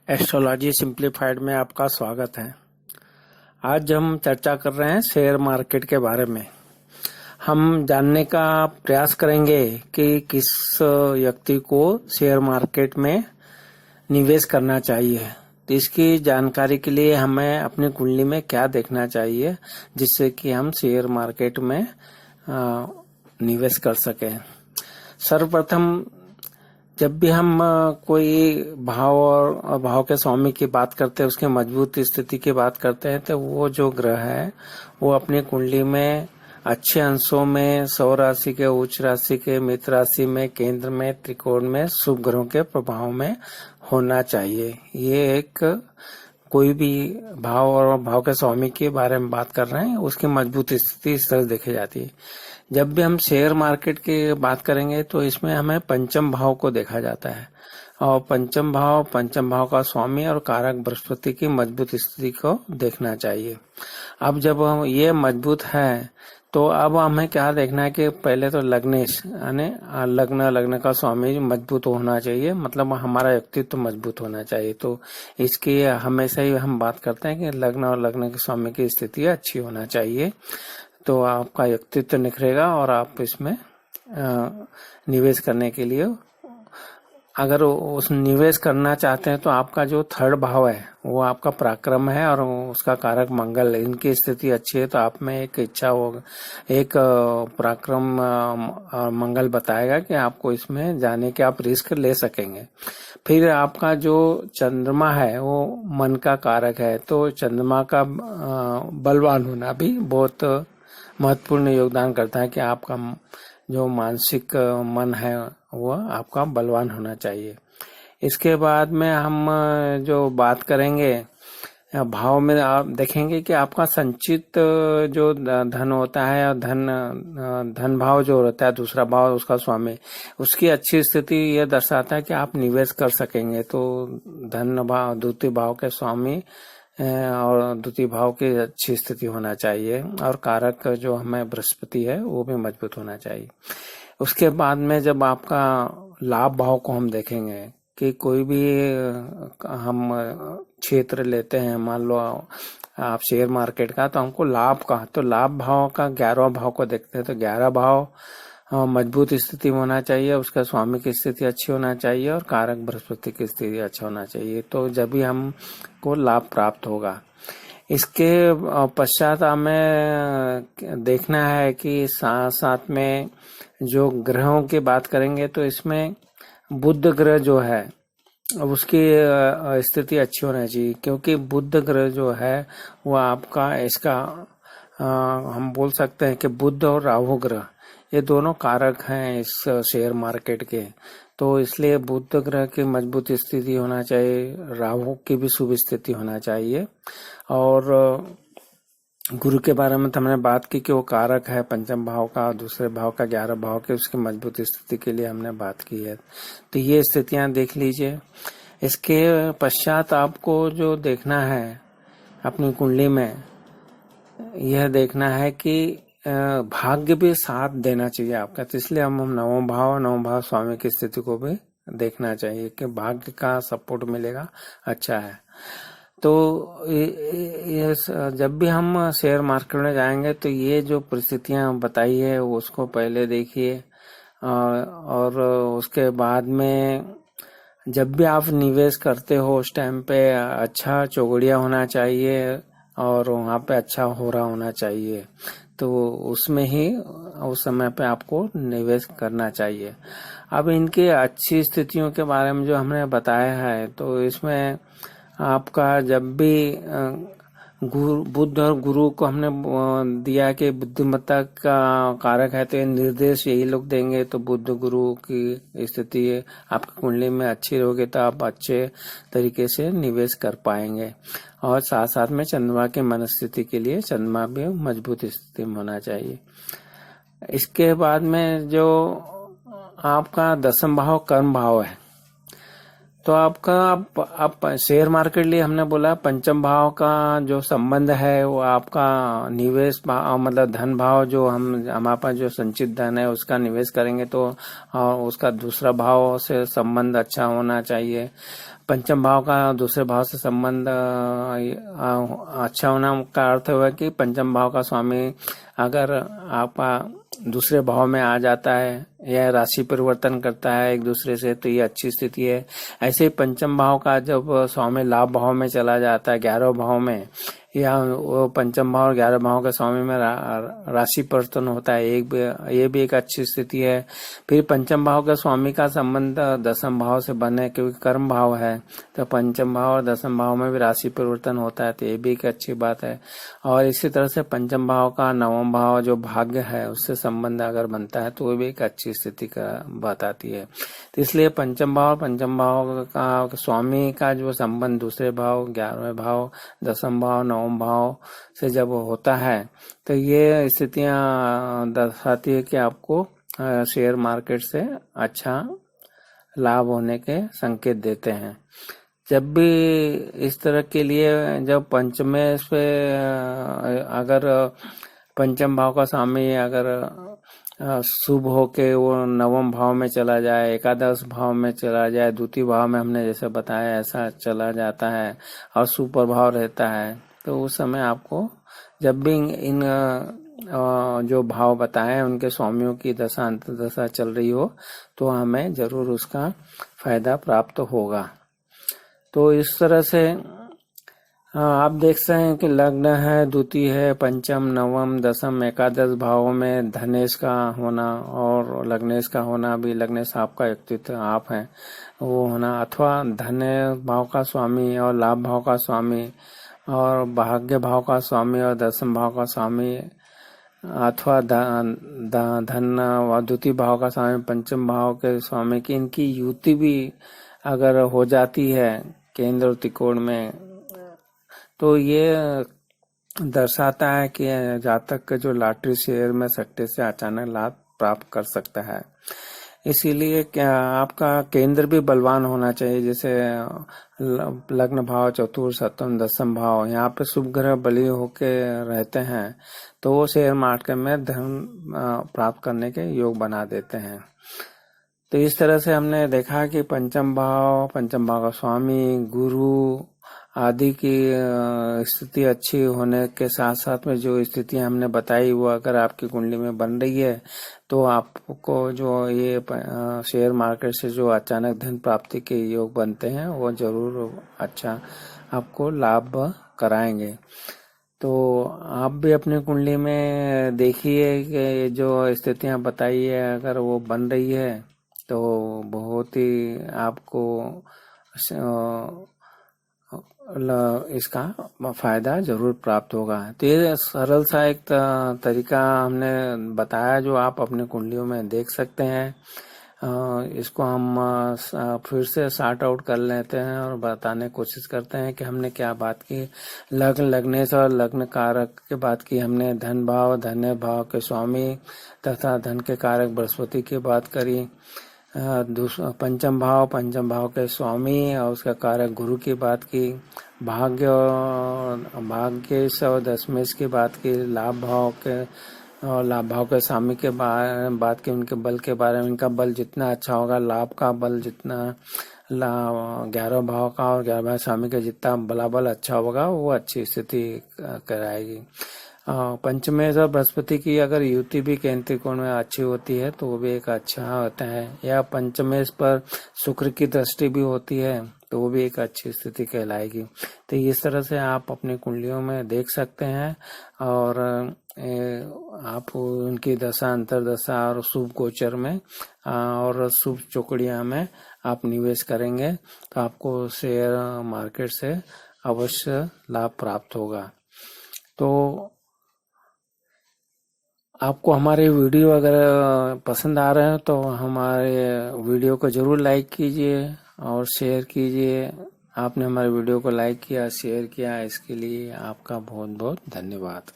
Astrology simplified में आपका स्वागत है। आज हम चर्चा कर रहे हैं शेयर मार्केट के बारे में। हम जानने का प्रयास करेंगे कि किस व्यक्ति को शेयर मार्केट में निवेश करना चाहिए। तो इसकी जानकारी के लिए हमें अपनी कुंडली में क्या देखना चाहिए जिससे कि हम शेयर मार्केट में निवेश कर सकें। सर्वप्रथम जब भी हम कोई भाव और भाव के स्वामी की बात करते हैं, उसकी मजबूत स्थिति की बात करते हैं, तो वो जो ग्रह है वो अपनी कुंडली में अच्छे अंशों में सौ राशि के, उच्च राशि के, मित्र राशि में, केंद्र में, त्रिकोण में, शुभ ग्रहों के प्रभाव में होना चाहिए। ये एक कोई भी भाव और भाव के स्वामी के बारे में बात कर रहे हैं, उसकी मजबूत स्थिति इस तरह देखी जाती है। जब भी हम शेयर मार्केट की बात करेंगे तो इसमें हमें पंचम भाव को देखा जाता है और पंचम भाव का स्वामी और कारक बृहस्पति की मजबूत स्थिति को देखना चाहिए। अब जब हम ये मजबूत है तो अब हमें क्या देखना है कि पहले तो लग्नेश यानी लग्न का स्वामी मजबूत होना चाहिए, मतलब हमारा व्यक्तित्व तो मजबूत होना चाहिए। तो इसकी हमेशा ही हम बात करते हैं कि लग्न और लग्न के स्वामी की स्थिति अच्छी होना चाहिए, तो आपका व्यक्तित्व निखरेगा और आप इसमें निवेश करने के लिए, अगर उस निवेश करना चाहते हैं तो आपका जो थर्ड भाव है वो आपका पराक्रम है और उसका कारक मंगल है। इनकी स्थिति अच्छी है तो आप में एक इच्छा होगा, एक पराक्रम और मंगल बताएगा कि आपको इसमें जाने के आप रिस्क ले सकेंगे। फिर आपका जो चंद्रमा है वो मन का कारक है, तो चंद्रमा का बलवान होना भी बहुत महत्वपूर्ण योगदान करता है कि आपका जो मानसिक मन है वो आपका बलवान होना चाहिए। इसके बाद में हम जो बात करेंगे भाव में, आप देखेंगे कि आपका संचित जो धन होता है, धन भाव जो होता है, दूसरा भाव उसका स्वामी, उसकी अच्छी स्थिति यह दर्शाता है कि आप निवेश कर सकेंगे। तो धन भाव द्वितीय भाव के स्वामी और द्वितीय भाव की अच्छी स्थिति होना चाहिए और कारक जो हमें बृहस्पति है वो भी मजबूत होना चाहिए। उसके बाद में जब आपका लाभ भाव को हम देखेंगे कि कोई भी हम क्षेत्र लेते हैं, मान लो आप शेयर मार्केट का, तो हमको लाभ का, तो लाभ भाव का 11वां भाव को देखते हैं। तो 11 भाव मजबूत स्थिति में होना चाहिए, उसका स्वामी की स्थिति अच्छी होना चाहिए और कारक बृहस्पति की स्थिति अच्छा होना चाहिए, तो जब भी हमको लाभ प्राप्त होगा। इसके पश्चात हमें देखना है कि साथ साथ में जो ग्रहों की बात करेंगे तो इसमें बुध ग्रह जो है उसकी स्थिति अच्छी होना चाहिए, क्योंकि बुध ग्रह जो है वो आपका इसका हम बोल सकते हैं कि बुध और राहु ग्रह ये दोनों कारक हैं इस शेयर मार्केट के, तो इसलिए बुध ग्रह की मजबूत स्थिति होना चाहिए, राहु की भी शुभ स्थिति होना चाहिए। और गुरु के बारे में तो हमने बात की कि वो कारक है पंचम भाव का, दूसरे भाव का 11 भाव के, उसकी मजबूत स्थिति के लिए हमने बात की है। तो ये स्थितियां देख लीजिए। इसके पश्चात आपको जो देखना है अपनी कुंडली में, यह देखना है कि भाग्य भी साथ देना चाहिए आपका, तो इसलिए हम नवम भाव स्वामी की स्थिति को भी देखना चाहिए कि भाग्य का सपोर्ट मिलेगा, अच्छा है। तो ये जब भी हम शेयर मार्केट में जाएंगे तो ये जो परिस्थितियां बताई है उसको पहले देखिए और उसके बाद में जब भी आप निवेश करते हो उस टाइम पे अच्छा चौगड़िया होना चाहिए और वहाँ पे अच्छा हो रहा होना चाहिए, तो उसमें ही उस समय पे आपको निवेश करना चाहिए। अब इनकी अच्छी स्थितियों के बारे में जो हमने बताया है, तो इसमें आपका जब भी बुध और गुरु को हमने दिया कि बुद्धिमत्ता का कारक है, तो ये निर्देश यही लोग देंगे, तो बुध गुरु की स्थिति आपकी कुंडली में अच्छी रहोगी तो आप अच्छे तरीके से निवेश कर पाएंगे। और साथ साथ में चंद्रमा की मन स्थिति के लिए चंद्रमा भी मजबूत स्थिति में होना चाहिए। इसके बाद में जो आपका 10वां भाव कर्म भाव है, तो आपका आप शेयर मार्केट लिए हमने बोला पंचम भाव का जो संबंध है वो आपका निवेश भाव मतलब धन भाव जो हमारे पास जो संचित धन है उसका निवेश करेंगे तो उसका दूसरा भाव से संबंध अच्छा होना चाहिए। पंचम भाव का दूसरे भाव से संबंध अच्छा होना का अर्थ हुआ कि पंचम भाव का स्वामी अगर आपका दूसरे भाव में आ जाता है या राशि परिवर्तन करता है एक दूसरे से तो ये अच्छी स्थिति है। ऐसे ही पंचम भाव का जब स्वामी लाभ भाव में चला जाता है 11 भाव में या वो पंचम भाव और 11 भाव के स्वामी में राशि परिवर्तन होता है ये भी एक अच्छी स्थिति है। फिर पंचम भाव के स्वामी का संबंध दसम भाव से बने क्योंकि कर्म भाव है तो पंचम भाव और दसम भाव में भी राशि परिवर्तन होता है तो ये भी एक अच्छी बात है। और इसी तरह से पंचम भाव का नवम भाव जो भाग्य है उससे संबंध अगर बनता है तो वो भी एक अच्छी स्थिति का बताती है। तो इसलिए पंचम भाव का स्वामी का जो संबंध दूसरे भाव 11वें भाव दसम भाव नवम भाव से जब होता है तो ये स्थितियां दर्शाती है कि आपको शेयर मार्केट से अच्छा लाभ होने के संकेत देते हैं। जब भी इस तरह के लिए जब पंचमे पे अगर पंचम भाव का स्वामी अगर शुभ होके वो नवम भाव में चला जाए एकादश भाव में चला जाए द्वितीय भाव में हमने जैसे बताया ऐसा चला जाता है और शुभ प्रभाव रहता है तो उस समय आपको जब भी इन जो भाव बताए उनके स्वामियों की दशा अंतर्दशा चल रही हो तो हमें जरूर उसका फायदा प्राप्त होगा। तो इस तरह से आप देख सकते हैं कि लग्न है द्वितीय है पंचम नवम दसम एकादश भावों में धनेश का होना और लग्नेश का होना भी लग्नेश आपका व्यक्तित्व आप हैं वो होना अथवा धन भाव का स्वामी और लाभ भाव का स्वामी और भाग्य भाव का स्वामी और दसम भाव का स्वामी अथवा धन व द्वितीय भाव का स्वामी पंचम भाव के स्वामी की इनकी युति भी अगर हो जाती है केंद्र और त्रिकोण में तो ये दर्शाता है कि जातक के जो लॉटरी शेयर में सट्टे से अचानक लाभ प्राप्त कर सकता है। इसीलिए क्या आपका केंद्र भी बलवान होना चाहिए जैसे लग्न भाव चतुर्थ सप्तम दसम भाव यहाँ पे शुभ ग्रह बली होके रहते हैं तो वो शेयर मार्केट में धन प्राप्त करने के योग बना देते हैं। तो इस तरह से हमने देखा कि पंचम भाव का स्वामी गुरु आदि की स्थिति अच्छी होने के साथ साथ में जो स्थितियां हमने बताई वो अगर आपकी कुंडली में बन रही है तो आपको जो ये शेयर मार्केट से जो अचानक धन प्राप्ति के योग बनते हैं वो जरूर अच्छा आपको लाभ कराएंगे। तो आप भी अपनी कुंडली में देखिए कि जो स्थितियां बताई है अगर वो बन रही है तो बहुत ही आपको इसका फायदा जरूर प्राप्त होगा। तो ये सरल सा एक तरीका हमने बताया जो आप अपने कुंडलियों में देख सकते हैं। इसको हम फिर से सॉर्ट आउट कर लेते हैं और बताने की कोशिश करते हैं कि हमने क्या बात की। लग्न लग्नेश और लग्न कारक की बात की हमने धन भाव धन्य भाव के स्वामी तथा धन के कारक बृहस्पति की बात करी। पंचम भाव के स्वामी और उसका कारक गुरु की बात की। भाग्य और दशमेश की बात की। लाभ भाव के स्वामी के बात की उनके बल के बारे में। इनका बल जितना अच्छा होगा लाभ का बल जितना 11 भाव का और 11 स्वामी का जितना बलाबल अच्छा होगा वो अच्छी स्थिति कराएगी। पंचमेश और बृहस्पति की अगर युति भी केंद्र त्रिकोण में अच्छी होती है तो वो भी एक अच्छा होता है या पंचमेश पर शुक्र की दृष्टि भी होती है तो वो भी एक अच्छी स्थिति कहलाएगी। तो इस तरह से आप अपनी कुंडलियों में देख सकते हैं और आप उनकी दशा अंतरदशा और शुभ गोचर में और शुभ चौकड़िया में आप निवेश करेंगे तो आपको शेयर मार्केट से अवश्य लाभ प्राप्त होगा। तो आपको हमारे वीडियो अगर पसंद आ रहे हैं तो हमारे वीडियो को जरूर लाइक कीजिए और शेयर कीजिए। आपने हमारे वीडियो को लाइक किया शेयर किया इसके लिए आपका बहुत बहुत धन्यवाद।